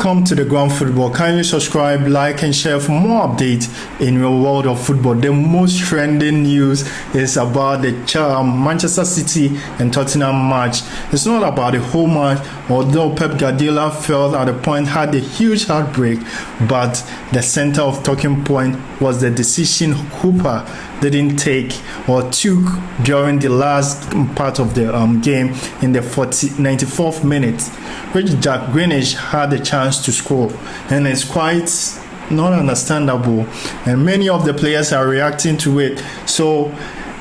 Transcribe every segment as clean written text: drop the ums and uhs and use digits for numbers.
Welcome to the Ground Football. Kindly subscribe, like, and share for more updates in your world of football. The most trending news is about the Manchester City and Tottenham match. It's not about the whole match, although Pep Guardiola felt at the point had a huge heartbreak, but the center of talking point was the decision Cooper didn't take or took during the last part of the game in the 94th minute, which Jack Greenish had a chance to score, and it's quite not understandable, and many of the players are reacting to it. So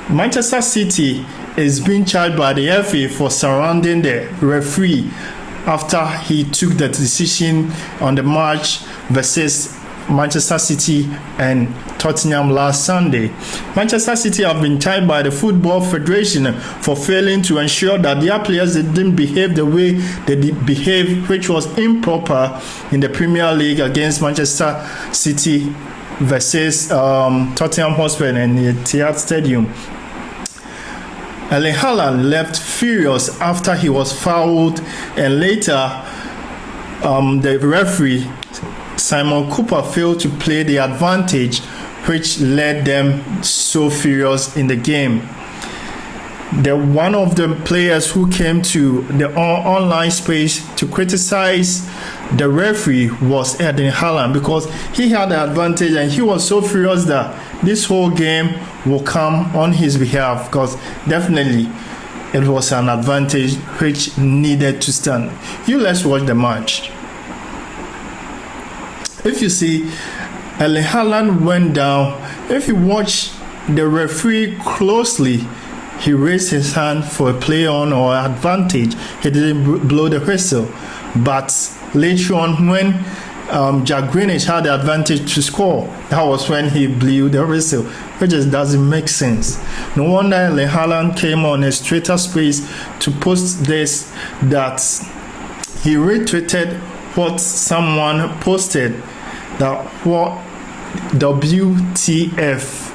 Manchester City is being charged by the FA for surrounding the referee after he took the decision on the match versus Manchester City and Tottenham last Sunday. Manchester City have been charged by the Football Federation for failing to ensure that their players didn't behave the way they behaved, which was improper in the Premier League against Manchester City versus Tottenham Hotspur in the Etihad Stadium. Erling Haaland left furious after he was fouled, and later the referee Simon Cooper failed to play the advantage, which led them so furious in the game. One of the players who came to the online space to criticize the referee was Erling Haaland, because he had the advantage and he was so furious that this whole game will come on his behalf, because definitely it was an advantage which needed to stand. Let's watch the match. If you see, Erling Haaland went down. If you watch the referee closely, he raised his hand for a play on or advantage. He didn't blow the whistle. But later on, when Jack Greenish had the advantage to score, that was when he blew the whistle, which just doesn't make sense. No wonder Erling Haaland came on his Twitter space to post this, that he retweeted what someone posted, that what WTF.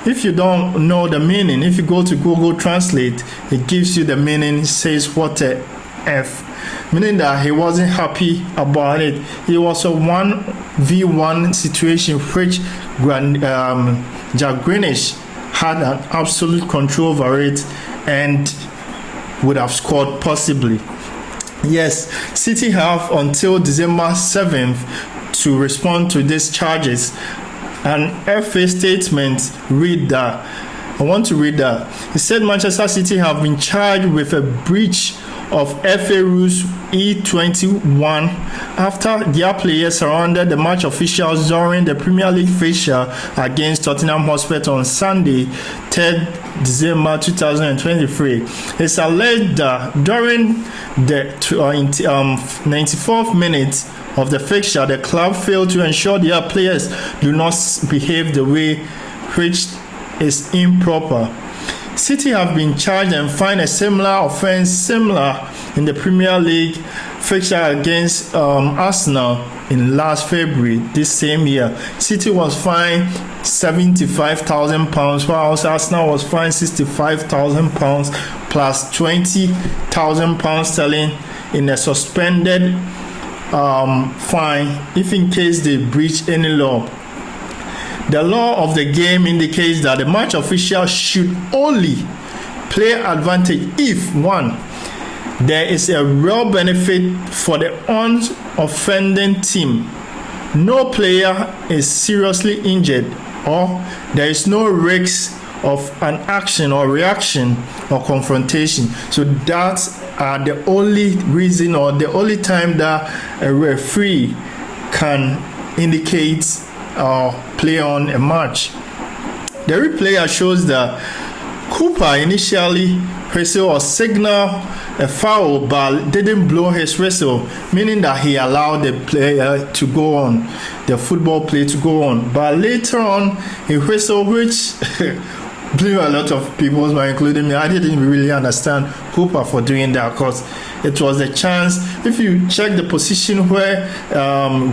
If you don't know the meaning, if you go to Google Translate, it gives you the meaning. It says what a F, meaning that he wasn't happy about it. It was a 1v1 situation which Jack Greenish had an absolute control over it and would have scored possibly. Yes, City have until December 7th to respond to these charges. An FA statement read that. I want to read that. It said Manchester City have been charged with a breach of FA Rules E21 after their players surrounded the match officials during the Premier League fixture against Tottenham Hotspur on Sunday, 3rd December 2023. It's alleged that during the 94th minute of the fixture, the club failed to ensure their players do not behave the way which is improper. City have been charged and fined a similar offense similar in the Premier League fixture against Arsenal in last February this same year. City was fined £75,000, whilst Arsenal was fined £65,000 plus £20,000 sterling in a suspended fine if in case they breach any law. The law of the game indicates that the match official should only play advantage if 1. There is a real benefit for the offending team, no player is seriously injured, or there is no risk of an action or reaction or confrontation. So that's the only reason or the only time that a referee can indicate or play on a match. The replay shows that Cooper initially whistled or signaled a foul but didn't blow his whistle, meaning that he allowed the player to go on, the football play to go on. But later on, he whistled, which blew a lot of people's mind, including me. I didn't really understand Cooper for doing that, because it was a chance. If you check the position where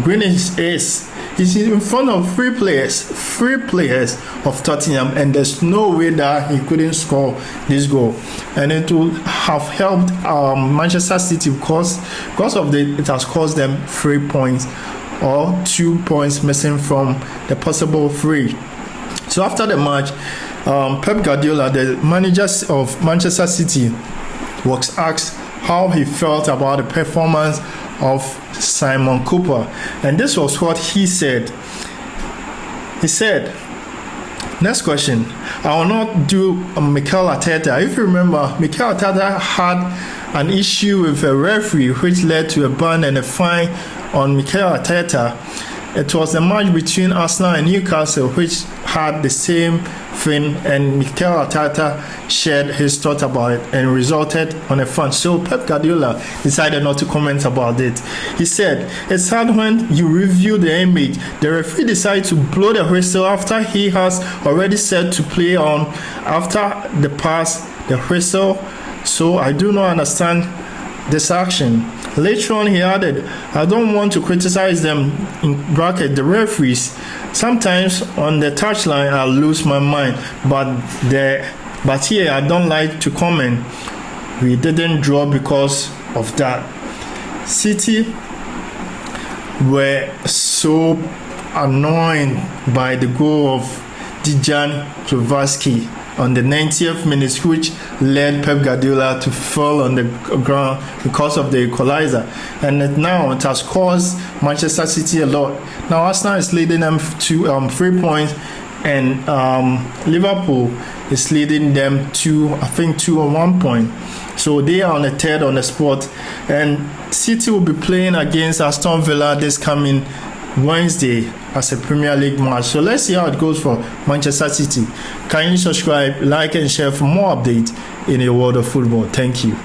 Greenish is, He's in front of three players of Tottenham, and there's no way that he couldn't score this goal. And it will have helped Manchester City because it has cost them 3 points or 2 points missing from the possible 3. So after the match, Pep Guardiola, the manager of Manchester City, was asked how he felt about the performance of Simon Cooper, and this was what he said. He said, next question, I will not do Mikel Arteta. If you remember, Mikel Arteta had an issue with a referee which led to a ban and a fine on Mikel Arteta. It was the match between Arsenal and Newcastle which had the same thing, and Mikel Arteta shared his thought about it and resulted on a fine. So Pep Guardiola decided not to comment about it. He said, it's hard when you review the image. The referee decided to blow the whistle after he has already said to play on after the pass, the whistle. So I do not understand this action. Later on, he added, I don't want to criticize them, in bracket, the referees. Sometimes on the touchline, I lose my mind, but here I don't like to comment. We didn't draw because of that. City were so annoyed by the goal of Dejan Klovatsky on the 90th minute, which led Pep Guardiola to fall on the ground because of the equalizer. And now it has caused Manchester City a lot. Now Arsenal is leading them to 3 points, and Liverpool is leading them to, I think, 2 or 1 point. So they are on the third on the spot. And City will be playing against Aston Villa this coming Wednesday as a Premier League match. So let's see how it goes for Manchester City. Can you subscribe, like and share for more updates in the world of football? Thank you.